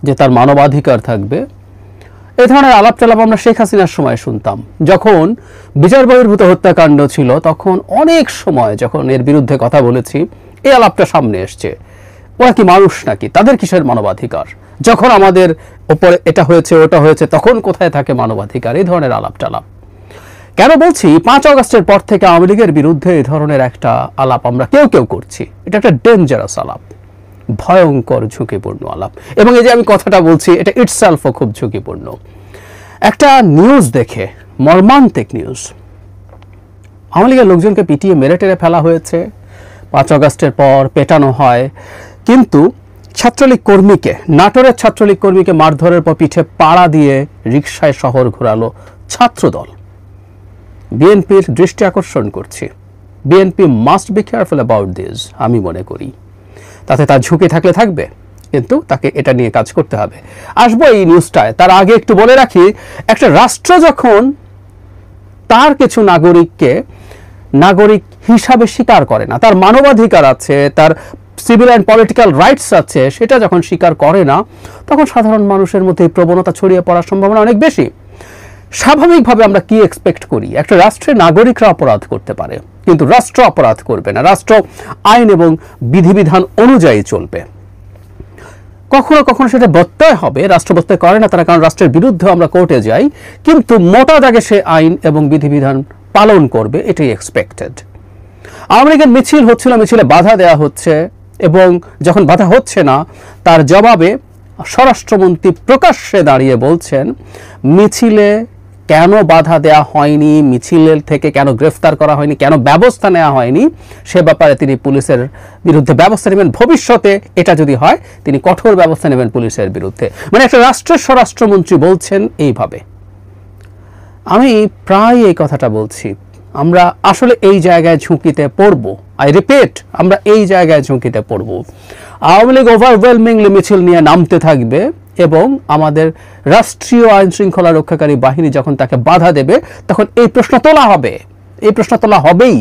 যে তার মানবাধিকার থাকবে, এ ধরনের আলাপ-টালাপ আমরা শেখ হাসিনার সময় শুনতাম। যখন বিচার বহির্ভূত হত্যাকাণ্ড ছিল তখন অনেক সময় যখন এর বিরুদ্ধে কথা বলেছি, এই আলাপটা সামনে এসছে, ওরা কি মানুষ নাকি, তাদের কিসের মানবাধিকার, যখন আমাদের ওপরে এটা হয়েছে ওটা হয়েছে তখন কোথায় থাকে মানবাধিকার, এই ধরনের আলাপ-টালাপ। কেন বলছি, 5 আগস্টের পর থেকে আওয়ামী লীগের বিরুদ্ধে এই ধরনের একটা আলাপ আমরা কেউ কেউ করছি, এটা একটা ডেঞ্জারাস আলাপ, ভয়ঙ্কর ঝুঁকিপূর্ণ আলাপ। এবং এই যে আমি কথাটা বলছি এটা ইটসেলফও খুব ঝুঁকিপূর্ণ। একটা নিউজ দেখে, মর্মান্তিক নিউজ, আওয়ামী লীগের লোকজনকে পিটিয়ে মেরে টেরে ফেলা হয়েছে, 5 আগস্টের পর পেটানো হয়, কিন্তু ছাত্রলীগ কর্মীকে, নাটোরের ছাত্রলীগ কর্মীকে মারধরের পর পিঠে পাড়া দিয়ে রিকশায় শহর ঘোরালো ছাত্রদল। বিএনপির দৃষ্টি আকর্ষণ করছি, BNP must be careful about this, আমি মনে করি। তাতে তার ঝুঁকি থাকলে থাকবে, কিন্তু তাকে এটা নিয়ে কাজ করতে হবে। আসবো এই নিউজটায়, তার আগে একটু বলে রাখি, একটা রাষ্ট্র যখন তার কিছু নাগরিককে নাগরিক হিসাবে স্বীকার করে না, তার মানবাধিকার আছে, তার সিভিল অ্যান্ড পলিটিক্যাল রাইটস আছে, সেটা যখন স্বীকার করে না, তখন সাধারণ মানুষের মধ্যে এই প্রবণতা ছড়িয়ে পড়ার সম্ভাবনা অনেক বেশি। স্বাভাবিকভাবে আমরা কি এক্সপেক্ট করি, একটা রাষ্ট্রের নাগরিকরা অপরাধ করতে পারে, কিন্তু রাষ্ট্র অপরাধ করবে না, রাষ্ট্র আইন এবং বিধিবিধান অনুযায়ী চলবে। কখনো কখনো সেটা ব্যত্যয় হবে, রাষ্ট্র ব্যত্যয় করে না তারা, কারণ রাষ্ট্রের বিরুদ্ধে আমরা কোর্টে যাই, কিন্তু মোটা দাগে সে আইন এবং বিধিবিধান পালন করবে, এটাই এক্সপেক্টেড। আওয়ামী লীগের মিছিল হচ্ছিল, মিছিলে বাধা দেওয়া হচ্ছে, এবং যখন বাধা হচ্ছে না তার জবাবে স্বরাষ্ট্রমন্ত্রী প্রকাশ্যে দাঁড়িয়ে বলছেন মিছিলে কেন বাধা দেওয়া হয়নি, মিছিলের থেকে কেন গ্রেফতার করা হয়নি, কেন ব্যবস্থা নেওয়া হয়নি, সে ব্যাপারে তিনি পুলিশের বিরুদ্ধে ব্যবস্থা নেবেন, ভবিষ্যতে এটা যদি হয় তিনি কঠোর ব্যবস্থা নেবেন পুলিশের বিরুদ্ধে। মানে একটা রাষ্ট্রের স্বরাষ্ট্রমন্ত্রী বলছেন এইভাবে। আমি প্রায় এই কথাটা বলছি, আমরা আসলে এই জায়গায় ঝুঁকিতে পড়ব। আই রিপিট, আমরা এই জায়গায় ঝুঁকিতে পড়ব। আওয়ামী লীগ ওভারওয়েলমিংলি মিছিল নিয়ে নামতে থাকবে, এবং আমাদের রাষ্ট্রীয় আইন শৃঙ্খলা রক্ষাকারী বাহিনী যখন তাকে বাধা দেবে তখন এই প্রশ্ন তোলা হবে, এই প্রশ্ন তোলা হবেই,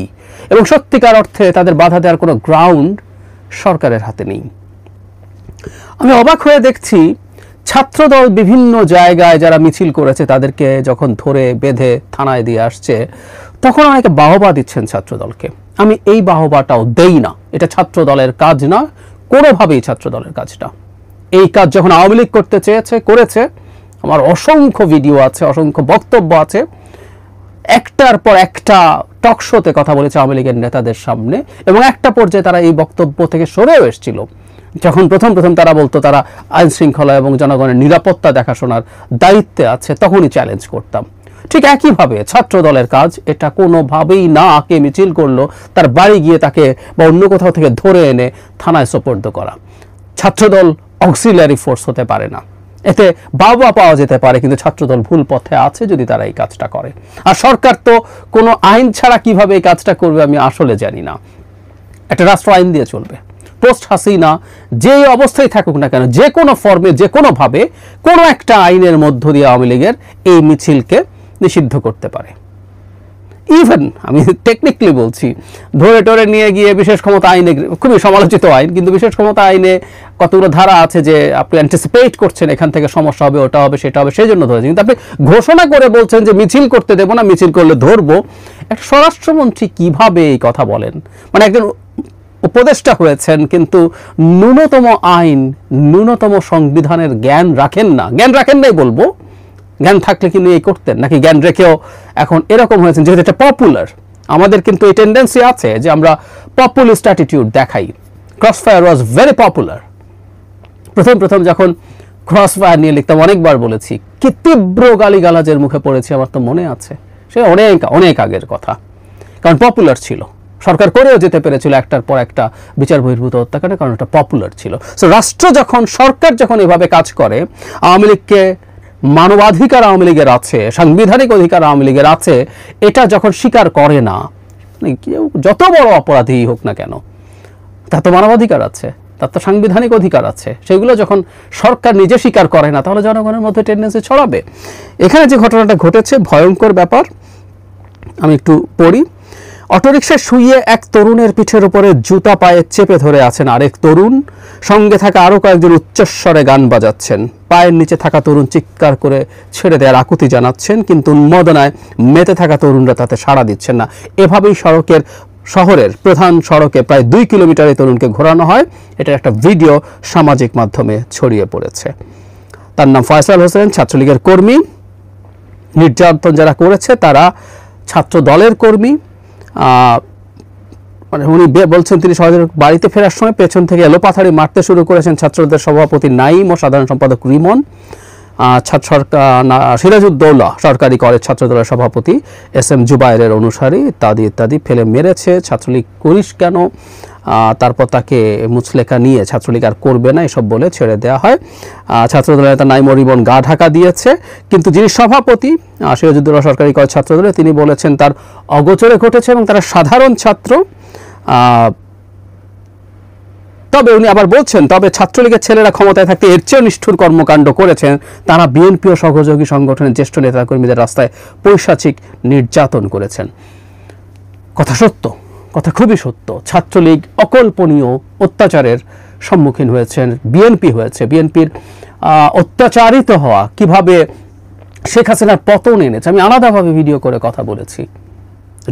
এবং সত্যিকার অর্থে তাদের বাধা দেওয়ার কোনো গ্রাউন্ড সরকারের হাতে নেই। আমি অবাক হয়ে দেখছি ছাত্রদল বিভিন্ন জায়গায় যারা মিছিল করেছে তাদেরকে যখন ধরে বেঁধে থানায় দিয়ে আসছে, তখন অনেকে বাহবা দিচ্ছেন ছাত্রদলকে। আমি এই বাহবাটাও দেই না, এটা ছাত্রদলের কাজ না, কোনোভাবেই ছাত্রদলের কাজ না। এই কাজ যখন আওয়ামী লীগ করতে চেয়েছে, করেছে। আমার অসংখ্য ভিডিও আছে, অসংখ্য বক্তব্য আছে, একটার পর একটা টক শোতে কথা বলেছে আওয়ামী লীগের নেতাদের সামনে, এবং একটা পর্যায়ে তারা এই বক্তব্য থেকে সরেও এসেছিল। যখন প্রথম তারা বলতো তারা আইন শৃঙ্খলা এবং জনগণের নিরাপত্তা দেখাশোনার দায়িত্বে আছে, তখনই চ্যালেঞ্জ করতাম। ঠিক একইভাবে ছাত্র দলের কাজ এটা কোনোভাবেই না, কে মিছিল করলো তার বাড়ি গিয়ে তাকে বা অন্য কোথাও থেকে ধরে এনে থানায় সোপর্দ করা। ছাত্রদল অক্সিলারি ফোর্স হতে পারে না, এতে বাবা পাওয়া যেতে পারে, কিন্তু ছাত্রদল ভুল পথে আছে যদি তারা এই কাজটা করে। আর সরকার তো কোনো আইন ছাড়া কিভাবে এই কাজটা করবে আমি আসলে জানি না। একটা রাষ্ট্র আইন দিয়ে চলবে, পোস্ট হাসিনা যে অবস্থায় থাকুক না কেন, যে কোনো ফর্মে যে কোনোভাবে কোনো একটা আইনের মধ্য দিয়ে আওয়ামী লীগের এই মিছিলকে নিষিদ্ধ করতে পারে। ইভেন আমি টেকনিক্যালি বলছি, ধরে টরে নিয়ে গিয়ে বিশেষ ক্ষমতা আইনে, খুবই সমালোচিত আইন, কিন্তু বিশেষ ক্ষমতা আইনে কতগুলো ধারা আছে যে আপনি অ্যান্টিসিপেট করছেন এখান থেকে সমস্যা হবে, ওটা হবে, সেটা হবে, সেই জন্য ধরেছেন। কিন্তু আপনি ঘোষণা করে বলছেন যে মিছিল করতে দেবো না, মিছিল করলে ধরবো। একটা স্বরাষ্ট্রমন্ত্রী কিভাবে এই কথা বলেন? মানে একজন উপদেষ্টা হয়েছেন, কিন্তু ন্যূনতম আইন, ন্যূনতম সংবিধানের জ্ঞান রাখেন না। জ্ঞান রাখেন নাই বলবো, জ্ঞান থাকলে কিন্তু এই করতেন নাকি? জ্ঞান রেখেও এখন এরকম হয়েছেন, যেহেতু এটা পপুলার। আমাদের কিন্তু এই টেন্ডেন্সি আছে যে আমরা পপুলিস্ট অ্যাটিটিউড দেখাই। Crossfire was very popular. প্রথম যখন ক্রসফায়ার নিয়ে লিখতাম, অনেকবার বলেছি কি তীব্র গালিগালাজের মুখে পড়েছি, আমার তো মনে আছে। সে অনেক আগের কথা, কারণ পপুলার ছিল। সরকার করেও যেতে পেরেছিল একটার পর একটা বিচার বহির্ভূত হত্যাকাণ্ড, কারণ এটা পপুলার ছিল। সো রাষ্ট্র যখন, সরকার যখন এভাবে কাজ করে, আওয়ামী লীগকে মানবাধিকার আওয়ামী লীগের আছে, সাংবিধানিক অধিকার আওয়ামী লীগের আছে, এটা যখন স্বীকার করে না, কেউ যত বড় অপরাধী হোক না কেন, তার তো মানবাধিকার আছে, তার তো সাংবিধানিক অধিকার আছে, সেগুলো যখন সরকার নিজে স্বীকার করে না, তাহলে জনগণের মধ্যে টেন্ডেন্সি ছড়াবে। এখানে যে ঘটনাটা ঘটেছে ভয়ঙ্কর ব্যাপার, আমি একটু পড়ি। অটোরিকশায় শুয়ে এক তরুণের পিঠের উপরে জুতা পায়ে চেপে ধরে আছেন আরেক তরুণ, সঙ্গে থাকা আরো কয়েকজন উচ্চস্বরে গান বাজাচ্ছেন। পায়ের নিচে থাকা তরুণ চিৎকার করে ছেড়ে দেওয়ার আকুতি জানাচ্ছেন, কিন্তু উন্মাদনায় মেতে থাকা তরুণরা তাতে সাড়া দিচ্ছেন না। এভাবেই শহরের প্রধান সড়কে প্রায় 2 কিলোমিটার এই তরুণকে ঘোরানো হয়। এটা একটা ভিডিও সামাজিক মাধ্যমে ছড়িয়ে পড়েছে। তার নাম ফয়সাল হোসেন, ছাত্রলীগের কর্মী। নির্যাতন যারা করেছে তারা ছাত্র দলের কর্মী। মানে উনি বলছেন তিনি সহজে বাড়িতে ফেরার সময় পেছন থেকে এলোপাথাড়ি মারতে শুরু করেছেন ছাত্রদের সভাপতি নাইম ও সাধারণ সম্পাদক রিমন। সিরাজউদ্দৌলা সরকারি কলেজ ছাত্রদলের সভাপতি SM জুবায়েরের অনুসারী ইত্যাদি ইত্যাদি ফেলে মেরেছে। ছাত্রলীগ করিস কেন, তারপর তাকে মুচলেখা নিয়ে ছাত্রলীগ আর করবে না এসব বলে ছেড়ে দেওয়া হয়। ছাত্রদলের নেতা নাইম ও রিমন গা ঢাকা দিয়েছে, কিন্তু যিনি সভাপতি সিরাজউদ্দৌলা সরকারি কলেজ ছাত্রদলে তিনি বলেছেন তার অগোচরে ঘটেছে এবং তারা সাধারণ ছাত্র। তবে উনি আবার বলছেন তবে ছাত্রলীগের ছেলেরা ক্ষমতায় থাকতে এর চেয়ে নিষ্ঠুর কর্মকাণ্ড করেছেন। তারা বিএনপি ও সহযোগী সংগঠনের জ্যেষ্ঠ নেতাকর্মীদের রাস্তায় পৈশাচিক নির্যাতন করেছেন। কথা সত্য, কথা খুবই সত্য। ছাত্রলীগ অকল্পনীয় অত্যাচারের সম্মুখীন হয়েছেন, বিএনপি হয়েছে। বিএনপির অত্যাচারিত হওয়া কিভাবে শেখ হাসিনার পতন এনেছে আমি আলাদাভাবে ভিডিও করে কথা বলেছি,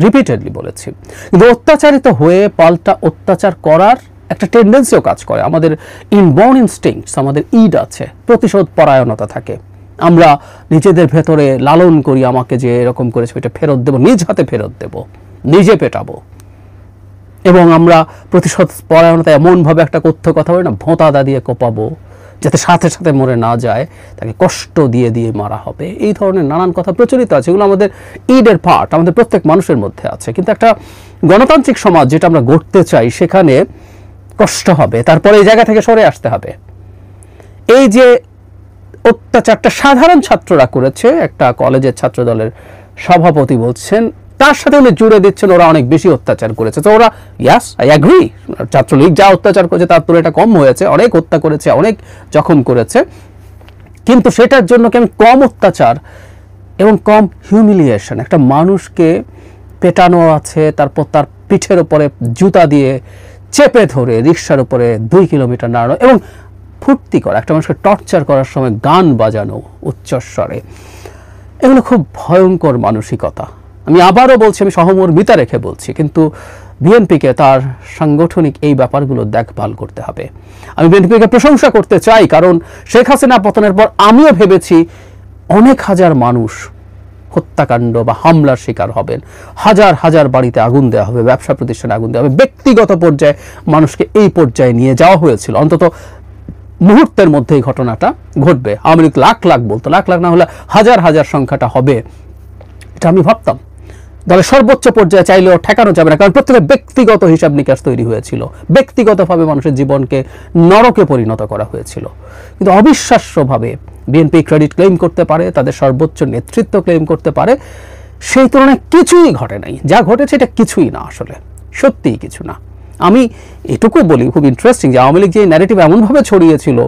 রিপিটেডলি বলেছি। কিন্তু অত্যাচারিত হয়ে পাল্টা অত্যাচার করার একটা টেন্ডেন্সিও কাজ করে। আমাদের ইনবর্ন ইনস্টিংক্টস, আমাদের ইড আছে, প্রতিশোধ পরায়ণতা থাকে। আমরা নিজেদের ভেতরে লালন করি, আমাকে যে এরকম করেছে এটা ফেরত দেব, নিজ হাতে ফেরত দেব, নিজে পেটাবো। এবং আমরা প্রতিশোধ পরায়ণতা এমনভাবে একটা কথা বলি না, ভোঁতা দিয়ে কোপাবো যাতে সাথে সাথে মরে না যায়, তাকে কষ্ট দিয়ে দিয়ে মারা হবে। এই ধরনের নানান কথা প্রচলিত আছে, এগুলো আমাদের ইডের পার্ট, আমাদের প্রত্যেক মানুষের মধ্যে আছে। কিন্তু একটা গণতান্ত্রিক সমাজ যেটা আমরা গড়তে চাই সেখানে কষ্ট হবে, তারপরে এই জায়গা থেকে সরে আসতে হবে। এই যে অত্যাচারটা সাধারণ ছাত্ররা করেছে, একটা কলেজের ছাত্র দলের সভাপতি বলছেন, তার সাথে উনি জুড়ে দিচ্ছেন ওরা অনেক বেশি অত্যাচার করেছে। তো ওরা ইয়াস আই অ্যাগ্রি, ছাত্রলীগ যা অত্যাচার করেছে তার তুলনায় এটা কম হয়েছে, অনেক হত্যা করেছে, অনেক জখম করেছে, কিন্তু সেটার জন্য কি আমি কম অত্যাচার এবং কম হিউমিলিয়েশন, একটা মানুষকে পেটানো আছে, তারপর তার পিঠের উপরে জুতা দিয়ে চেপে ধরে রিকশার উপরে 2 কিলোমিটার নাড়ানো এবং ফুর্তি করা, একটা মানুষকে টর্চার করার সময় গান বাজানো উচ্চস্বরে, এগুলো খুব ভয়ঙ্কর মানসিকতা। আমি আবারও বলছি, আমি সহমর্মিতা রেখে বলছি, কিন্তু বিএনপিকে তার সাংগঠনিক এই ব্যাপারগুলো দেখভাল করতে হবে। আমি বিএনপিকে প্রশংসা করতে চাই, কারণ শেখ হাসিনা পতনের পর আমিও ভেবেছি অনেক হাজার মানুষ হত্যাকাণ্ড বা হামলার শিকার হবেন, হাজার হাজার বাড়িতে আগুন দেওয়া হবে, ব্যবসা প্রতিষ্ঠানে আগুন দেওয়া হবে। ব্যক্তিগত পর্যায়ে মানুষকে এই পর্যায়ে নিয়ে যাওয়া হয়েছিল, অন্তত মুহূর্তের মধ্যে এই ঘটনাটা ঘটবে। আওয়ামী লীগ লাখ লাখ বলতো, লাখ লাখ না হলে হাজার হাজার সংখ্যাটা হবে, এটা আমি ভাবতাম। দলের সর্বোচ্চ পর্যায়ে চাইলেও ঠেকানো যাবে না, কারণ প্রত্যেকের ব্যক্তিগত হিসাব নিকাশ তৈরি হয়েছিল, ব্যক্তিগতভাবে মানুষের জীবনকে নরকে পরিণত করা হয়েছিল। কিন্তু অবিশ্বাস্যভাবে বিএনপি ক্রেডিট ক্লেম করতে পারে, তাদের সর্বোচ্চ নেতৃত্ব ক্লেম করতে পারে, সেই তুলনায় কিছুই ঘটে নাই। যা ঘটেছে এটা কিছুই না, আসলে সত্যিই কিছু না। আমি এটুকু বলি, খুব ইন্টারেস্টিং যে আওয়ামী লীগ যে ন্যারেটিভ এমনভাবে ছড়িয়েছিল,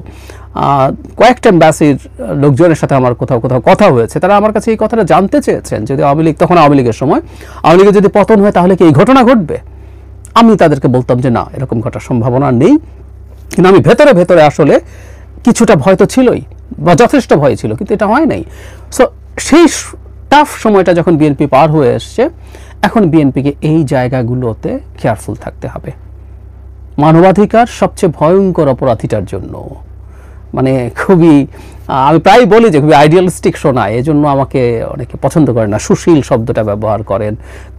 কয়েকটা এম্বাসির লোকজনের সাথে আমার কোথাও কোথাও কথা হয়েছে, তারা আমার কাছে এই কথাটা জানতে চেয়েছেন যদি আওয়ামী লীগ, তখন আওয়ামী লীগের সময় আওয়ামী লীগের যদি পতন হয় তাহলে কি এই ঘটনা ঘটবে। আমি তাদেরকে বলতাম যে না, এরকম ঘটার সম্ভাবনা নেই। কিন্তু আমি ভেতরে ভেতরে আসলে কিছুটা ভয় তো ছিলই, বা যথেষ্ট ভয় ছিল, কিন্তু এটা হয় নাই। সো সেই টাফ সময়টা যখন বিএনপি পার হয়ে এসছে, এখন বিএনপিকে এই জায়গাগুলোতে কেয়ারফুল থাকতে হবে। মানবাধিকার সবচেয়ে ভয়ঙ্কর অপরাধীটার জন্য, মানে খুবই, আমি প্রায় বলি যে খুবই আইডিয়ালিস্টিক শোনায়, এজন্য আমাকে অনেকে পছন্দ করে না। সুশীল শব্দটা ব্যবহার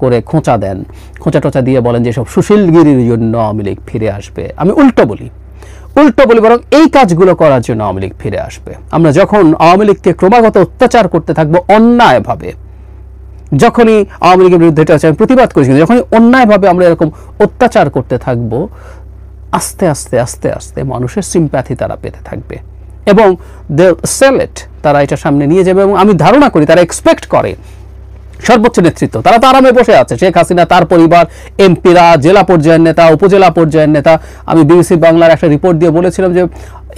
করে খোঁচা দেন, খোঁচা টোচা দিয়ে বলেন যে সব সুশীলগিরির জন্য আওয়ামী লীগ ফিরে আসবে। আমি উল্টো বলি, বরং এই কাজগুলো করার জন্য আওয়ামী লীগ ফিরে আসবে। আমরা যখন আওয়ামী লীগকে ক্রমাগত অত্যাচার করতে থাকবো অন্যায়ভাবে, যখনই আওয়ামী লীগের বিরুদ্ধে এটা আমি প্রতিবাদ করেছি, যখনই অন্যায়ভাবে আমরা এরকম অত্যাচার করতে থাকবো, আস্তে আস্তে আস্তে আস্তে মানুষের সিম্প্যাথি তারা পেতে থাকবে এবং দে সেল ইট, তারা এটা সামনে নিয়ে যাবে। এবং আমি ধারণা করি তারা এক্সপেক্ট করে সর্বোচ্চ নেতৃত্ব, তারা তো আরামে বসে আছে, শেখ হাসিনা, তার পরিবার, এমপিরা, জেলা পর্যায়ের নেতা, উপজেলা পর্যায়ের নেতা। আমি বিবিসি বাংলার একটা রিপোর্ট দিয়ে বলেছিলাম যে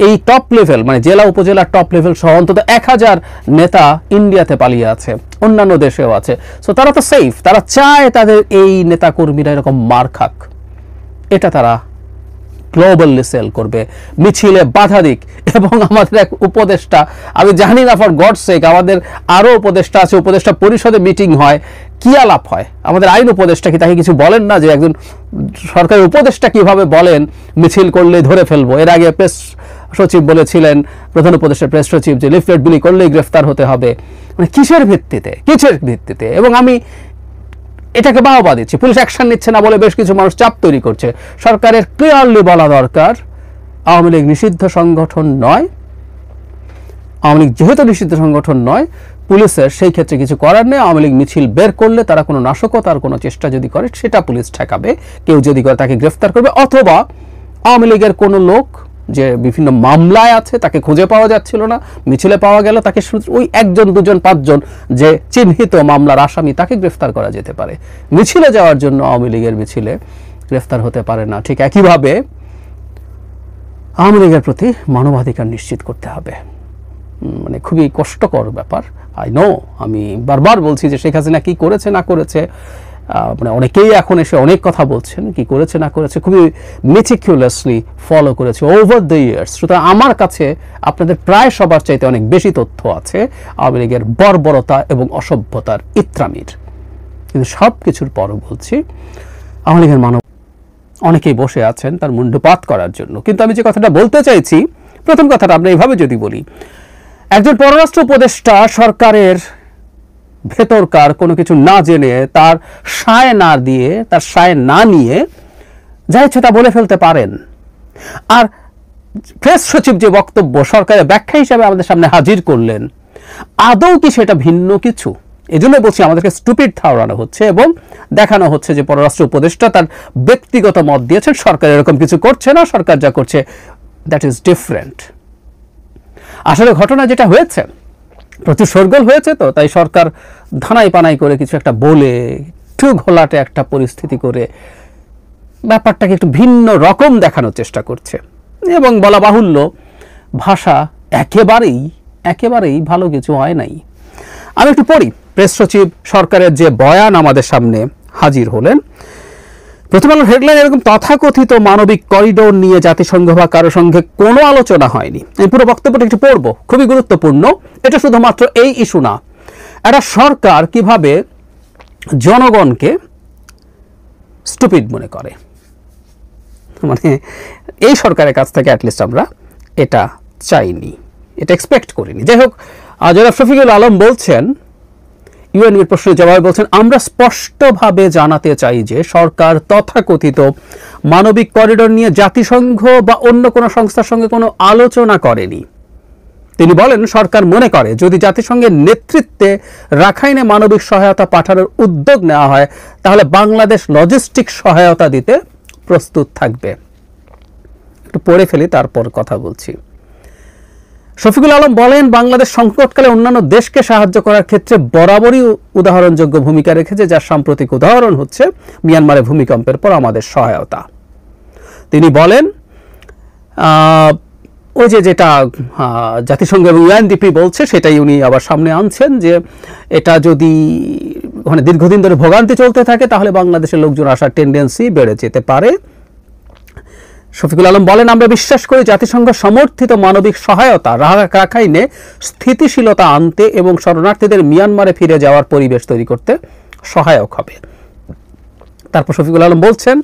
এই টপ লেভেল, মানে জেলা উপজেলার টপ লেভেল সহ অন্তত 1000 নেতা ইন্ডিয়াতে পালিয়ে আছে, অন্যান্য দেশেও আছে। সো তারা তো সেফ, তারা চায় তাদের এই নেতাকর্মীরা এরকম মার খাক, এটা তারা গ্লোবালি সেল করবে, মিছিলে বাধা দিক। এবং আমাদের এক উপদেষ্টা, আমি জানি না ফর গডস সেক, আমাদের আরও উপদেষ্টা আছে, উপদেষ্টা পরিষদে মিটিং হয়, কি আলাপ হয়, আমাদের আইন উপদেষ্টা কি তাকে কিছু বলেন না যে একজন সরকারি উপদেষ্টা কিভাবে বলেন মিছিল করলে ধরে ফেলবো? এর আগে প্রেস সচিব বলেছিলেন, প্রধান উপদেষ্টা প্রেস সচিব, যে লিফলেট বিলি করলেই গ্রেফতার হতে হবে। মানে কিসের ভিত্তিতে, কিসের ভিত্তিতে? এবং আমি এটাকে বাহবা দিচ্ছি, পুলিশ অ্যাকশন নিচ্ছে না বলে বেশ কিছু মানুষ চাপ তৈরি করছে। সরকারের ক্লিয়ারলি বলা দরকার আওয়ামী লীগ নিষিদ্ধ সংগঠন নয়, আওয়ামী লীগ যেহেতু নিষিদ্ধ সংগঠন নয়, পুলিশের সেই ক্ষেত্রে কিছু করার নেই। আওয়ামী লীগ মিছিল বের করলে তারা কোনো নাশকতার কোনো চেষ্টা যদি করে সেটা পুলিশ ঠেকাবে, কেউ যদি করে তাকে গ্রেফতার করবে, অথবা আওয়ামী লীগের কোনো লোক যে বিভিন্ন মামলায় আছে তাকে খুঁজে পাওয়া যাচ্ছিল না, মিছিলে পাওয়া গেল, তাকে ওই একজন দুজন পাঁচজন যে চিহ্নিত মামলার আসামি তাকে গ্রেফতার করা যেতে পারে। মিছিলে যাওয়ার জন্য আওয়ামী লীগের মিছিলে গ্রেফতার হতে পারে না। ঠিক একইভাবে আওয়ামী লীগের প্রতি মানবাধিকার নিশ্চিত করতে হবে। মানে খুবই কষ্টকর ব্যাপার, আই নো। আমি বারবার বলছি যে শেখ হাসিনা কি করেছে না করেছে, মানে অনেকেই এখন এসে অনেক কথা বলছেন, কি করেছে না করেছে খুবই মেটিকুলাসলি ফলো করেছে ওভার দ্য ইয়ার্স। সুতরাং আমার কাছে আপনাদের প্রায় সবার চাইতে অনেক বেশি তথ্য আছে আওয়ামী লীগের বর্বরতা এবং অসভ্যতার ইত্রামির। কিন্তু সব কিছুর পরও বলছি, আওয়ামী লীগের মানব অনেকেই বসে আছেন তার মুন্ডুপাত করার জন্য। কিন্তু আমি যে কথাটা বলতে চাইছি, প্রথম কথাটা আমরা এইভাবে যদি বলি, একজন পররাষ্ট্র উপদেষ্টা সরকারের ভেতরকার কোনো কিছু না জেনে, তার সায় না দিয়ে, তার সায় না নিয়ে যা ইচ্ছে তা বলে ফেলতে পারেন। আর প্রেস সচিব যে বক্তব্য সরকারের ব্যাখ্যা হিসাবে আমাদের সামনে হাজির করলেন, আদৌ কি সেটা ভিন্ন কিছু? এই জন্য বলছি আমাদেরকে স্টুপিড ঠাওরানো হচ্ছে এবং দেখানো হচ্ছে যে পররাষ্ট্র উপদেষ্টা তার ব্যক্তিগত মত দিয়েছেন, সরকার এরকম কিছু করছে না, সরকার যা করছে দ্যাট ইজ ডিফারেন্ট। আসলে ঘটনা যেটা হয়েছে, প্রচুর শোরগোল হয়েছে, তো তাই সরকার ধানাই পানাই করে কিছু একটা বলে, একটু ঘোলাটে একটা পরিস্থিতি করে ব্যাপারটাকে একটু ভিন্ন রকম দেখানোর চেষ্টা করছে। এবং বলা বাহুল্য, ভাষা একেবারেই ভালো কিছু হয় নাই। আমি একটু পড়ি, প্রেস সচিব সরকারের যে বয়ান আমাদের সামনে হাজির হলেন। প্রথম আলোর হেডলাইন এরকম, তথাকথিত মানবিক করিডোর নিয়ে জাতিসংঘ বা কারো সঙ্গে কোনো আলোচনা হয়নি। আমি পুরো বক্তব্যটা একটু পড়ব, খুবই গুরুত্বপূর্ণ। এটা শুধুমাত্র এই ইস্যু না, একটা সরকার কিভাবে জনগণকে স্টুপিড মনে করে, মানে এই সরকারের কাছ থেকে অ্যাটলিস্ট আমরা এটা চাইনি, এটা এক্সপেক্ট করিনি। যাই হোক, জনাব শফিকুল আলম বলছেন, ইউএনবির প্রশ্নের জবাবে বলছেন, আমরা স্পষ্টভাবে জানাতে চাই যে সরকার তথাকথিত মানবিক করিডোর নিয়ে জাতিসংঘ বা অন্য কোনো সংস্থার সঙ্গে কোনো আলোচনা করেনি। তিনি বলেন, সরকার মনে করে যদি জাতিসংঘের নেতৃত্বে রাখাইনে মানবিক সহায়তা পাঠানোর উদ্যোগ নেওয়া হয় তাহলে বাংলাদেশ লজিস্টিক সহায়তা দিতে প্রস্তুত থাকবে। একটু পড়ে ফেলি, তারপর কথা বলছি। শফিকুল আলম বলেন, বাংলাদেশ সংকটকালে অন্যান্য দেশকে সাহায্য করার ক্ষেত্রে বরাবরই উদাহরণযোগ্য ভূমিকা রেখেছে, যার সাম্প্রতিক উদাহরণ হচ্ছে মিয়ানমারে ভূমিকম্পের পর আমাদের সহায়তা। তিনি বলেন, ওই যেটা জাতিসংঘ এবং ইউএনডিপি বলছে সেটাই উনি আবার সামনে আনছেন, যে এটা যদি ওখানে দীর্ঘদিন ধরে ভোগান্তি চলতে থাকে তাহলে বাংলাদেশের লোকজন আসার টেন্ডেন্সি বেড়ে যেতে পারে। শফিকুল আলম বলেন, আমরা বিশ্বাস করি জাতিসংঘ সমর্থিত মানবিক সহায়তা রাখাইনে স্থিতিশীলতা আনতে এবং শরণার্থীদের মিয়ানমারে ফিরে যাওয়ার পরিবেশ তৈরি করতে সহায়ক হবে। তারপর শফিকুল আলম বলছেন,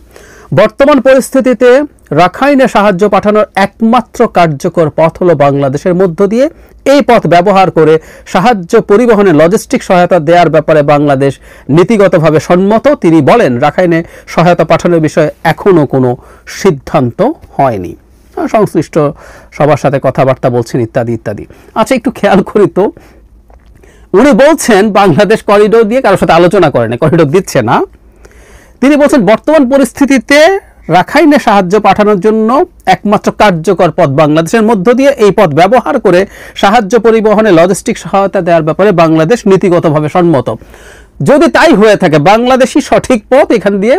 বর্তমান পরিস্থিতিতে রাখাইনে সাহায্য পাঠানোর একমাত্র কার্যকর পথ হলো বাংলাদেশের মধ্য দিয়ে। এই পথ ব্যবহার করে সাহায্য পরিবহনে লজিস্টিক সহায়তা দেওয়ার ব্যাপারে বাংলাদেশ নীতিগতভাবে সম্মত। তিনি বলেন, রাখাইনে সহায়তা পাঠানোর বিষয়ে এখনও কোনো সিদ্ধান্ত হয়নি, সংশ্লিষ্ট সবার সাথে কথাবার্তা বলছেন ইত্যাদি ইত্যাদি। আচ্ছা, একটু খেয়াল করি তো, উনি বলছেন বাংলাদেশ করিডোর দিয়ে কারোর সাথে আলোচনা করে না, করিডোর দিচ্ছে না। তিনি বলছেন বর্তমান পরিস্থিতিতে রাখাইনে সাহায্য পাঠানোর জন্য একমাত্র কার্যকর পথ বাংলাদেশের মধ্য দিয়ে। এই পথ ব্যবহার করে সাহায্য পরিবহনে লজিস্টিক সহায়তা দেওয়ার ব্যাপারে বাংলাদেশ নীতিগতভাবে সম্মত। যদি তাই হয়ে থাকে, বাংলাদেশই সঠিক পথ, এখান দিয়ে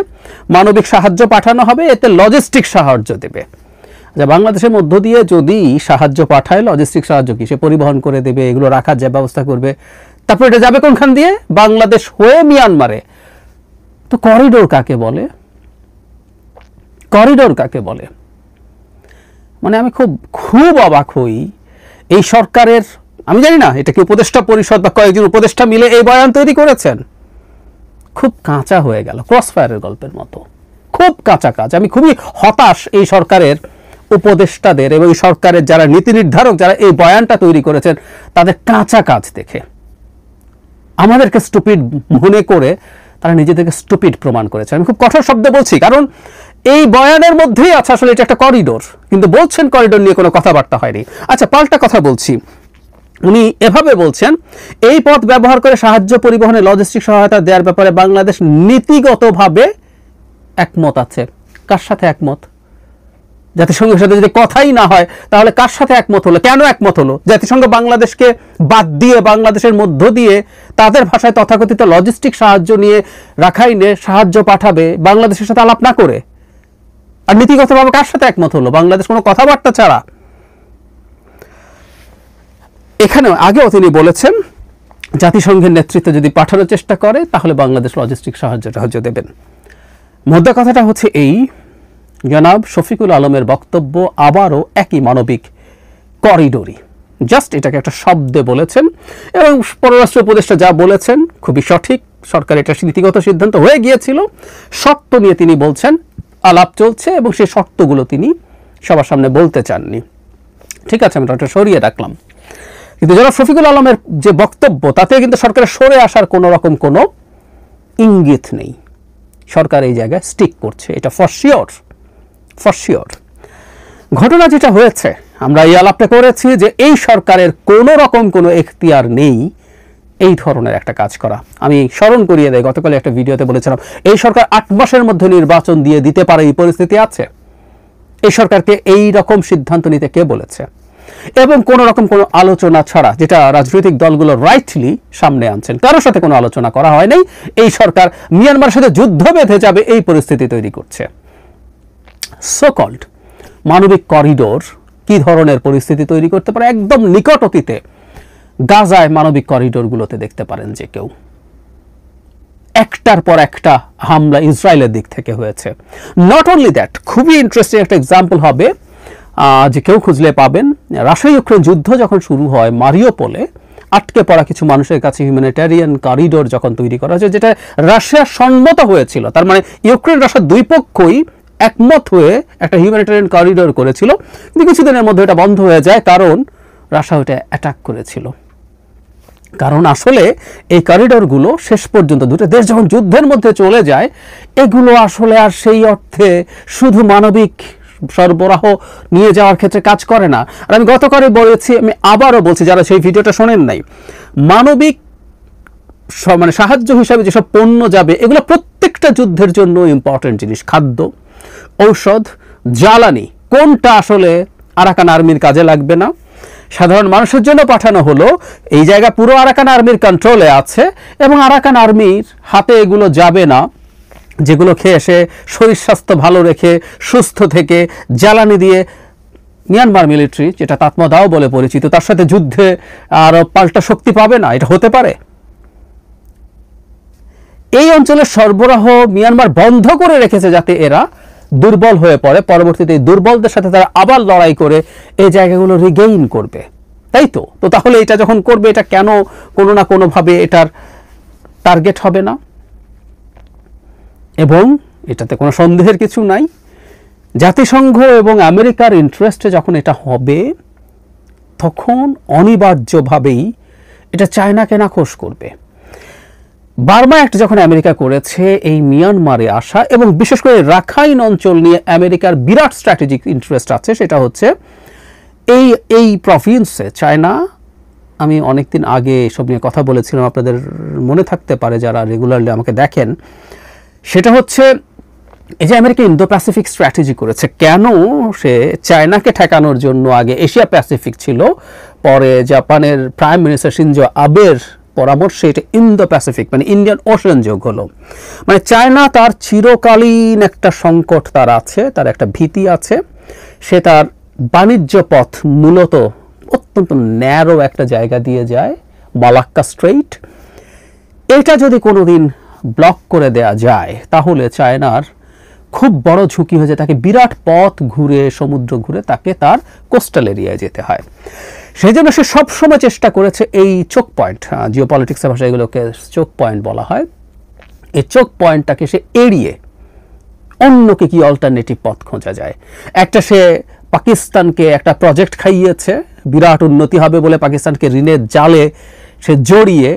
মানবিক সাহায্য পাঠানো হবে, এতে লজিস্টিক সাহায্য দেবে। আচ্ছা, বাংলাদেশের মধ্য দিয়ে যদি সাহায্য পাঠায়, লজিস্টিক সাহায্য কি সে পরিবহন করে দেবে, এগুলো রাখার যে ব্যবস্থা করবে, তারপর এটা যাবে কোনখান দিয়ে? বাংলাদেশ হয়ে মিয়ানমারে। তো করিডোর কাকে বলে? করিডোর কাকে বলে? মানে আমি খুব অবাক হই এই সরকারের। আমি জানি না এটা কি উপদেষ্টা পরিষদ বা কয়েকজন উপদেষ্টা মিলে এই বয়ান তৈরি করেছেন। খুব কাঁচা হয়ে গেল, ক্রসফায়ারের গল্পের মতো, খুব কাঁচা কাজ। আমি খুবই হতাশ এই সরকারের উপদেষ্টাদের এবং সরকারের যারা নীতি নির্ধারক, যারা এই বয়ানটা তৈরি করেছেন, তাদের কাঁচা কাজ দেখে। আমাদেরকে স্টুপিড মনে করে তারা নিজেদেরকে স্টুপিড প্রমাণ করেছে। আমি খুব কঠোর শব্দে বলছি, কারণ এই বয়ানের মধ্যেই আছে আসলে এটা একটা করিডোর, কিন্তু বলছেন করিডোর নিয়ে কোনো কথাবার্তা হয়নি। আচ্ছা, পাল্টা কথা বলছি। উনি এভাবে বলছেন, এই পথ ব্যবহার করে সাহায্য পরিবহনে লজিস্টিক সহায়তা দেওয়ার ব্যাপারে বাংলাদেশ নীতিগতভাবে একমত আছে। কার সাথে একমত? জাতিসংঘের সাথে যদি কথাই না হয় তাহলে কার সাথে একমত হলো? কেন একমত হলো? জাতিসংঘ বাংলাদেশকে বাদ দিয়ে বাংলাদেশের মধ্য দিয়ে তাদের ভাষায় তথাকথিত লজিস্টিক সাহায্য নিয়ে রাখাইনে সাহায্য পাঠাবে বাংলাদেশের সাথে আলাপ না করে। আর নীতিগতভাবে কার সাথে একমত হলো? বাংলাদেশ কোনো কথাবার্তা ছাড়া। এখানেও আগেও তিনি বলেছেন জাতিসংঘের নেতৃত্ব যদি পাঠানোর চেষ্টা করে তাহলে বাংলাদেশ লজিস্টিক সাহায্য দেবেন। মধ্যে কথাটা হচ্ছে এই, জনাব শফিকুল আলমের বক্তব্য আবারও একই মানবিক করিডোরই। জাস্ট এটাকে একটা শব্দে বলেছেন এবং পররাষ্ট্র উপদেষ্টা যা বলেছেন খুবই সঠিক। সরকার এটা নীতিগত সিদ্ধান্ত হয়ে গিয়েছিল, শর্ত নিয়ে তিনি বলছেন আলাপ চলছে এবং সেই শর্তগুলো তিনি সবার সামনে বলতে চাননি। ঠিক আছে, আমি এটা সরিয়ে রাখলাম। কিন্তু জনাব শফিকুল আলমের যে বক্তব্য তাতে কিন্তু সরকারের সরে আসার কোনো রকম কোনো ইঙ্গিত নেই। সরকার এই জায়গায় স্টিক করছে, এটা ফর শিওর। ঘটনা যেটা হয়েছে, আমরা এই আলাপটা করেছি যে এই সরকারের কোনো রকম কোনো এখতিয়ার নেই এই ধরনের একটা কাজ করা। আমি স্মরণ করিয়ে দেই, গতকাল একটা ভিডিওতে বলেছিলাম এই সরকার 8 মাসের মধ্যে নির্বাচন দিয়ে দিতে পারে এই পরিস্থিতি আছে। এই সরকারকে এই রকম সিদ্ধান্ত নিতে কে বলেছে? এবং কোনো রকম কোনো আলোচনা ছাড়া, যেটা রাজনৈতিক দলগুলো রাইটলি সামনে আনছেন, কারোর সাথে কোনো আলোচনা করা হয় নাই। এই সরকার মিয়ানমারের সাথে যুদ্ধ বেঁধে যাবে এই পরিস্থিতি তৈরি করছে। সো কল্ড মানবিক করিডোর কি ধরনের পরিস্থিতি তৈরি করতে পারে? একদম নিকট অতীতে গাজায় মানবিক করিডোরগুলোতে দেখতে পারেন যে কেউ একটার পর একটা হামলা ইসরায়েলের দিক থেকে হয়েছে। নট অনলি দ্যাট, খুবই ইন্টারেস্টিং একটা এক্সাম্পল হবে যে কেউ খুঁজলে পাবেন। রাশিয়া ইউক্রেন যুদ্ধ যখন শুরু হয়, মারিওপোলে আটকে পড়া কিছু মানুষের কাছে হিউম্যানিটেরিয়ান করিডোর যখন তৈরি করা হয়েছে, যেটা রাশিয়ার সম্মত হয়েছিল, তার মানে ইউক্রেন রাশিয়া দুই পক্ষই একমত হয়ে একটা হিউম্যানিটেরিয়ান করিডোর করেছিল, কিন্তু কিছুদিনের মধ্যে এটা বন্ধ হয়ে যায়, কারণ রাশিয়া ওটা অ্যাটাক করেছিল। কারণ আসলে এই করিডোরগুলো শেষ পর্যন্ত দুটো দেশ যখন যুদ্ধের মধ্যে চলে যায়, এগুলো আসলে আর সেই অর্থে শুধু মানবিক সরবরাহ নিয়ে যাওয়ার ক্ষেত্রে কাজ করে না। আর আমি গতকালই বলেছি, আমি আবারও বলছি যারা সেই ভিডিওটা শোনেন নাই, মানবিক মানে সাহায্য হিসাবে যেসব পণ্য যাবে এগুলো প্রত্যেকটা যুদ্ধের জন্য ইম্পর্টেন্ট জিনিস। খাদ্য, ঔষধ, জ্বালানি, কোনটা আসলে আরাকান আর্মির কাজে লাগবে না, সাধারণ মানুষের জন্য পাঠানো হলো। এই জায়গা পুরো আরাকান আর্মির কন্ট্রোলে আছে এবং আরাকান আর্মির হাতে এগুলো যাবে না, যেগুলো খেয়ে সে শরীর স্বাস্থ্য ভালো রেখে সুস্থ থেকে জ্বালানি দিয়ে মিয়ানমার মিলিটারি, যেটা তাতমাদাও বলে পরিচিত, তার সাথে যুদ্ধে আরো পাল্টা শক্তি পাবে না। এটা হতে পারে? এই অঞ্চলের সরবরাহ মিয়ানমার বন্ধ করে রেখেছে যাতে এরা দুর্বল হয়ে পড়ে, পরবর্তীতে দুর্বলদের সাথে তারা আবার লড়াই করে এই জায়গাগুলো রিগেইন করবে, তাই তো? তো তাহলে এটা যখন করবে, এটা কেন কোনো না কোনোভাবে এটার টার্গেট হবে না? এবং এটাতে কোনো সন্দেহের কিছু নাই, জাতিসংঘ এবং আমেরিকার ইন্টারেস্টে যখন এটা হবে তখন অনিবার্যভাবেই এটা চায়নাকে নাখোশ করবে। বার্মা অ্যাক্ট যখন আমেরিকা করেছে এই মিয়ানমারে আসা, এবং বিশেষ করে রাখাইন অঞ্চল নিয়ে আমেরিকার বিরাট স্ট্র্যাটেজিক ইন্টারেস্ট আছে, সেটা হচ্ছে এই প্রভিন্সে চায়না, আমি অনেকদিন আগে এসব নিয়ে কথা বলেছিলাম, আপনাদের মনে থাকতে পারে যারা রেগুলারলি আমাকে দেখেন, সেটা হচ্ছে এই যে আমেরিকা ইন্দো প্যাসিফিক স্ট্র্যাটেজি করেছে। কেন? সে চায়নাকে ঠেকানোর জন্য আগে এশিয়া প্যাসিফিক ছিল, পরে জাপানের প্রাইম মিনিস্টার শিনজো আবের পরামর্শে এটা ইন্দো প্যাসিফিক মানে ইন্ডিয়ান ওশান যোগ হলো। মানে চায়না তার চিরকালীন একটা সংকট তার আছে, তার একটা ভীতি আছে, সে তার বাণিজ্য পথ মূলত অত্যন্ত ন্যারো একটা জায়গা দিয়ে যায়, মালাক্কা স্ট্রেইট, এটা যদি কোনোদিন ব্লক করে দেয়া যায় তাহলে চায়নার খুব বড় ঝুঁকি হয়ে যায়, তাকে বিরাট পথ ঘুরে সমুদ্র ঘুরে তাকে তার কোস্টাল এরিয়ায় যেতে হয়। সেই জন্য সে সবসময় চেষ্টা করেছে এই চোক পয়েন্ট, জিও পলিটিক্সের ভাষায় এগুলোকে চোক পয়েন্ট বলা হয়, এই চোক পয়েন্টটাকে সে এড়িয়ে অন্যকে কি অল্টারনেটিভ পথ খোঁজা যায়। একটা সে পাকিস্তানকে একটা প্রজেক্ট খাইয়েছে, বিরাট উন্নতি হবে বলে পাকিস্তানকে ঋণের জালে সে জড়িয়ে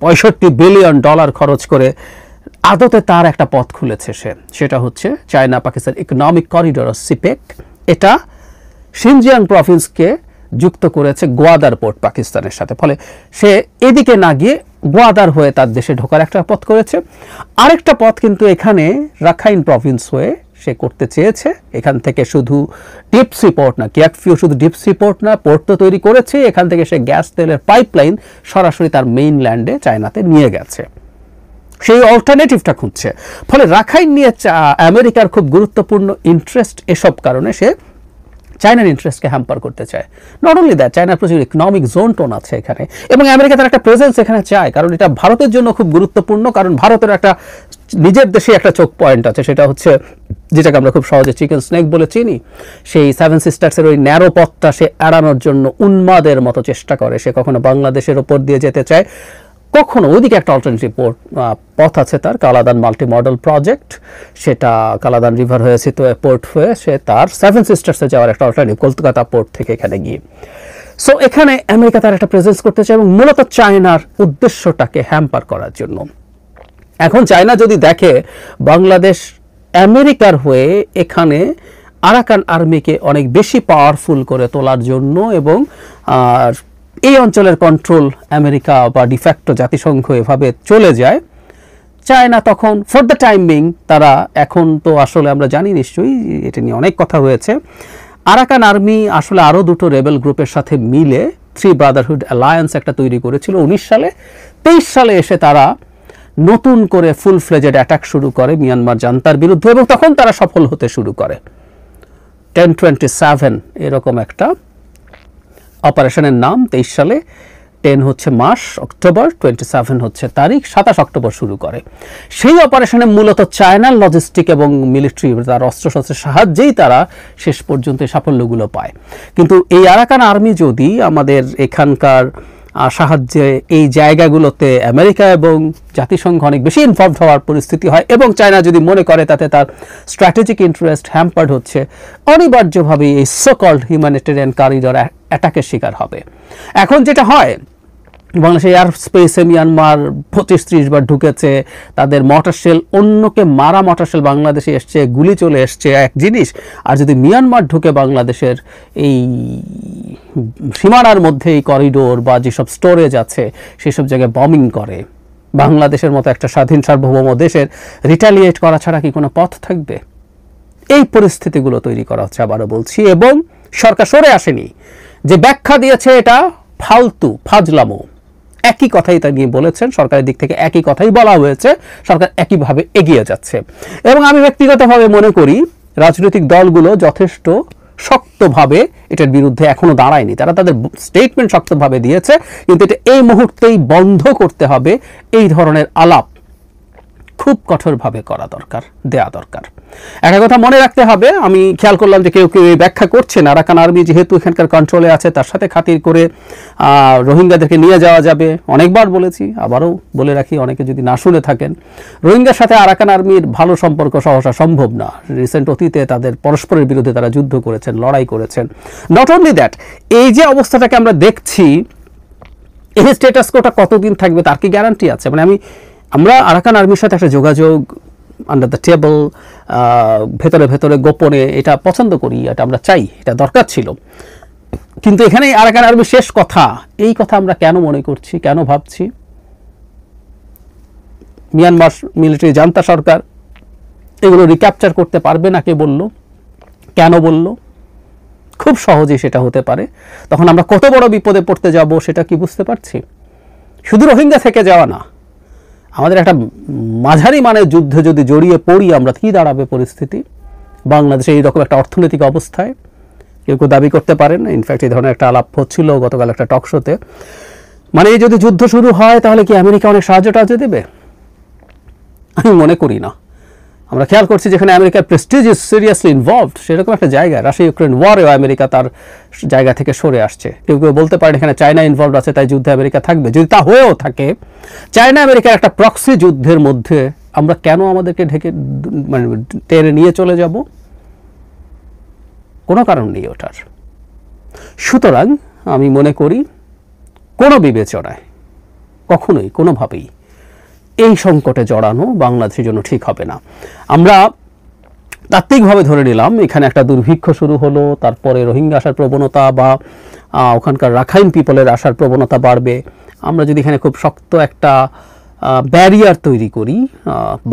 $65 বিলিয়ন খরচ করে আদতে তার একটা পথ খুলেছে সেটা হচ্ছে চায়না পাকিস্তান ইকোনমিক করিডোর সিপেক। এটা শিনজিয়াং প্রভিন্সকে যুক্ত করেছে গোয়াদার পোর্ট পাকিস্তানের সাথে, ফলে সে এদিকে না গিয়ে গোয়াদার হয়ে তার দেশে ঢোকার একটা পথ করেছে। আরেকটা পথ কিন্তু এখানে রাখাইন প্রভিন্স হয়ে সে করতে চেয়েছে। এখান থেকে শুধু ডিপ সি পোর্ট না, কিয়াকফিও শুধু ডিপ সি পোর্ট না, পোর্ট তো তৈরি করেছে, এখান থেকে সে গ্যাস তেলের পাইপলাইন সরাসরি তার মেইনল্যান্ডে চায়নাতে নিয়ে গেছে, সেই অল্টারনেটিভটা খুঁজছে। ফলে রাখাইন নিয়ে আমেরিকার খুব গুরুত্বপূর্ণ ইন্টারেস্ট, এসব কারণে সে চায়নার ইন্টারেস্টকে হ্যাম্পার করতে চায়। নট অনলি দ্যাট, চায়নার প্রচুর ইকোনমিক জোন টোন আছে এখানে, এবং আমেরিকা তার একটা প্রেজেন্স এখানে চায়, কারণ এটা ভারতের জন্য খুব গুরুত্বপূর্ণ। কারণ ভারতের একটা নিজের দেশে একটা চোক পয়েন্ট আছে, সেটা হচ্ছে যেটাকে আমরা খুব সহজে চিকেন স্নেক বলে চিনি। সেই সেভেন সিস্টার্সের ওই ন্যারো পথটা সে এড়ানোর জন্য উন্মাদের মতো চেষ্টা করে। সে কখনো বাংলাদেশের ওপর দিয়ে যেতে চায়, কখনো ওইদিকে একটা অল্টারনেটিভ পথ আছে তার, কালাদান মাল্টি মডেল প্রজেক্ট, সেটা কালাদান রিভার হয়েছে তো পোর্ট হয়ে সে তার সেভেন সিস্টার্সে যাওয়ার একটা অল্টারনেটিভ কলকাতা পোর্ট থেকে এখানে গিয়ে। সো এখানে আমেরিকা তার একটা প্রেজেন্স করতে চায় এবং মূলত চায়নার উদ্দেশ্যটাকে হ্যাম্পার করার জন্য। এখন চায়না যদি দেখে বাংলাদেশ আমেরিকার হয়ে এখানে আরাকান আর্মিকে অনেক বেশি পাওয়ারফুল করে তোলার জন্য এবং এই অঞ্চলের কন্ট্রোল আমেরিকা বা ডিফ্যাক্টো জাতিসংঘ এভাবে চলে যায়, চায়না তখন ফর দ্য টাইম বিং তারা, এখন তো আসলে আমরা জানি নিশ্চয়ই এটা নিয়ে অনেক কথা হয়েছে, আরাকান আর্মি আসলে আরও দুটো রেবেল গ্রুপের সাথে মিলে থ্রি ব্রাদারহুড অ্যালায়েন্স একটা তৈরি করেছিল 19 সালে। 23 সালে এসে তারা নতুন করে ফুল ফ্লেজেড অ্যাটাক শুরু করে মিয়ানমার জান্তার বিরুদ্ধে, এবং তখন তারা সফল হতে শুরু করে। 1027 এরকম একটা অপারেশনের নাম। 23 সালে 10 হচ্ছে মাস, অক্টোবর, 27 হচ্ছে তারিখ, 27 অক্টোবর শুরু করে। সেই অপারেশনে মূলত চায়নার লজিস্টিক এবং মিলিটারি তার অস্ত্রশস্ত্রের সাহায্যেই তারা শেষ পর্যন্ত সাফল্যগুলো পায়। কিন্তু এই আরাকান আর্মি যদি আমাদের এখানকার সাহায্যে এই জায়গাগুলোতে আমেরিকা এবং জাতিসংঘ অনেক বেশি ইনভলভ হওয়ার পরিস্থিতি হয়, এবং চায়না যদি মনে করে তাতে তার স্ট্র্যাটেজিক ইন্টারেস্ট হ্যাম্পার্ড হচ্ছে, অনিবার্যভাবেই এই সো কল্ড হিউম্যানিটেরিয়ান করিডর অ্যাটাকের শিকার হবে। এখন যেটা হয়, বাংলাদেশের এয়ার স্পেসে মিয়ানমার 25-30 বার ঢুকেছে, তাদের মর্টার শেল, অন্যকে মারা মর্টার শেল বাংলাদেশে এসছে, গুলি চলে এসছে এক জিনিস, আর যদি মিয়ানমার ঢুকে বাংলাদেশের এই সীমানার মধ্যে এই করিডোর বা যেসব স্টোরেজ আছে সেসব জায়গায় বমিং করে, বাংলাদেশের মতো একটা স্বাধীন সার্বভৌম দেশের রিটালিয়েট করা ছাড়া কি কোনো পথ থাকবে? এই পরিস্থিতিগুলো তৈরি করা হচ্ছে, আবারও বলছি, এবং সরকার সরে আসেনি। যে ব্যাখ্যা দিয়েছে এটা ফালতু ফাজলামো, একই কথাই তা নিয়ে বলেছেন, সরকারের দিক থেকে একই কথাই বলা হয়েছে, সরকার একইভাবে এগিয়ে যাচ্ছে। এবং আমি ব্যক্তিগতভাবে মনে করি রাজনৈতিক দলগুলো যথেষ্ট শক্তভাবে এটার বিরুদ্ধে এখনো দাঁড়ায়নি, তারা তাদের স্টেটমেন্ট শক্তভাবে দিয়েছে, কিন্তু এটা এই মুহূর্তেই বন্ধ করতে হবে। এই ধরনের আলাপ খুব কঠোরভাবে করা দরকার, দেয়া দরকার। একটা কথা মনে রাখতে হবে, আমি খেয়াল করলাম যে কেউ কেউ এই ব্যাখ্যা করছেন আরাকান আর্মি যেহেতু এখানকার কন্ট্রোলে আছে তার সাথে খাতির করে রোহিঙ্গাদেরকে নিয়ে যাওয়া যাবে। অনেকবার বলেছি, আবারও বলে রাখি, অনেকে যদি না শুনে থাকেন, রোহিঙ্গার সাথে আরাকান আর্মির ভালো সম্পর্ক সহসা সম্ভব না। রিসেন্ট অতীতে তাদের পরস্পরের বিরুদ্ধে তারা যুদ্ধ করেছেন, লড়াই করেছেন। নট অনলি দ্যাট, এই যে অবস্থাটাকে আমরা দেখছি, এই স্ট্যাটাস কোটা কতদিন থাকবে তার কি গ্যারান্টি আছে? মানে আমরা আরাকান আর্মির সাথে একটা যোগাযোগ আন্ডার দ্য টেবল, ভেতরে ভেতরে গোপনে, এটা পছন্দ করি, এটা আমরা চাই, এটা দরকার ছিল। কিন্তু এখানে আরাকান আর্মির শেষ কথা, এই কথা আমরা কেন মনে করছি, কেন ভাবছি? মিয়ানমার মিলিটারি জান্তা সরকার এগুলো রিক্যাপচার করতে পারবে না, কে বলল, কেন বলল? খুব সহজেই সেটা হতে পারে। তখন আমরা কত বড় বিপদে পড়তে যাব সেটা কি বুঝতে পারছি? শুধু রোহিঙ্গা থেকে যাওয়া না, আমাদের একটা মাঝারি মানের যুদ্ধে যদি জড়িয়ে পড়ি আমরা, কি দাঁড়াবে পরিস্থিতি? বাংলাদেশে এইরকম একটা অর্থনৈতিক অবস্থায় কেউ কেউ দাবি করতে পারেন, ইনফ্যাক্ট এই ধরনের একটা আলাপ হচ্ছিল গতকাল একটা টক শোতে, মানে যদি যুদ্ধ শুরু হয় তাহলে কি আমেরিকা অনেক সাহায্য টাহায্য দেবে? আমি মনে করি না। আমরা খেয়াল করছি যেখানে আমেরিকার প্রেস্টিজ ইজ সিরিয়াসলি ইনভলভড, সেরকম একটা জায়গায় রাশিয়া ইউক্রেন ওয়ারেও আমেরিকা তার জায়গা থেকে সরে আসছে। কেউ কেউ বলতে পারেন এখানে চায়না ইনভলভড আছে তাই যুদ্ধে আমেরিকা থাকবে। যদি তা হয়েও থাকে, চায়না আমেরিকার একটা প্রক্সি যুদ্ধের মধ্যে আমরা কেন আমাদেরকে ঢেকে মানে টেনে নিয়ে চলে যাব? কোনো কারণ নেই ওটার। সুতরাং আমি মনে করি কোনো বিবেচনায় কখনোই কোনোভাবেই এই সংকটে জড়ানো বাংলাদেশের জন্য ঠিক হবে না। আমরা তাত্ত্বিকভাবে ধরে নিলাম এখানে একটা দুর্ভিক্ষ শুরু হলো, তারপরে রোহিঙ্গা আসার প্রবণতা বা ওখানকার রাখাইন পিপলের আসার প্রবণতা বাড়বে। আমরা যদি এখানে খুব শক্ত একটা ব্যারিয়ার তৈরি করি,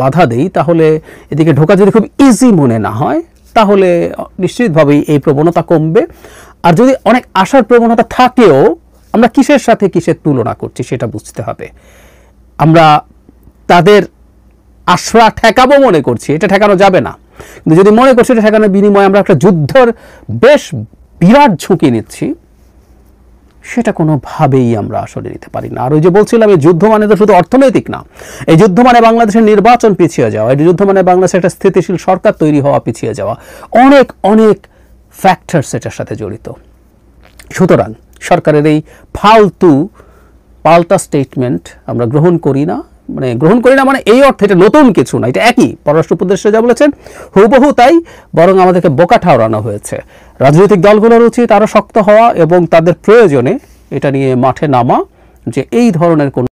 বাধা দেই, তাহলে এদিকে ঢোকা যদি খুব ইজি মনে না হয় তাহলে নিশ্চিতভাবেই এই প্রবণতা কমবে। আর যদি অনেক আসার প্রবণতা থাকেও আমরা কিসের সাথে কিসের তুলনা করছি সেটা বুঝতে হবে। আমরা তাদের আশরা ঠেকাবো মনে করছি, এটা ঠেকানো যাবে না। কিন্তু যদি মনে করছি এটা ঠেকানোর বিনিময়ে আমরা একটা যুদ্ধর বেশ বিরাট ঝুঁকি নিচ্ছি, সেটা কোনোভাবেই আমরা আসলে নিতে পারি না। আর ওই যে বলছিলাম, এই যুদ্ধ মানে তো শুধু অর্থনৈতিক না, এই যুদ্ধ মানে বাংলাদেশের নির্বাচন পিছিয়ে যাওয়া, এই যুদ্ধ মানে বাংলাদেশের একটা স্থিতিশীল সরকার তৈরি হওয়া পিছিয়ে যাওয়া, অনেক অনেক ফ্যাক্টরস এটার সাথে জড়িত। সুতরাং সরকারের এই ফালতু পাল্টা স্টেটমেন্ট আমরা গ্রহণ করি না। মানে এই অর্থে এটা নতুন কিছু না, এটা একই পররাষ্ট্র উপদেষ্টা যা বলেছেন হুবহু তাই, বরং আমাদেরকে বোকা ঠাওরানো হয়েছে। রাজনৈতিক দলগুলোর উচিত আরও শক্ত হওয়া এবং তাদের প্রয়োজনে এটা নিয়ে মাঠে নামা, যে এই ধরনের কোন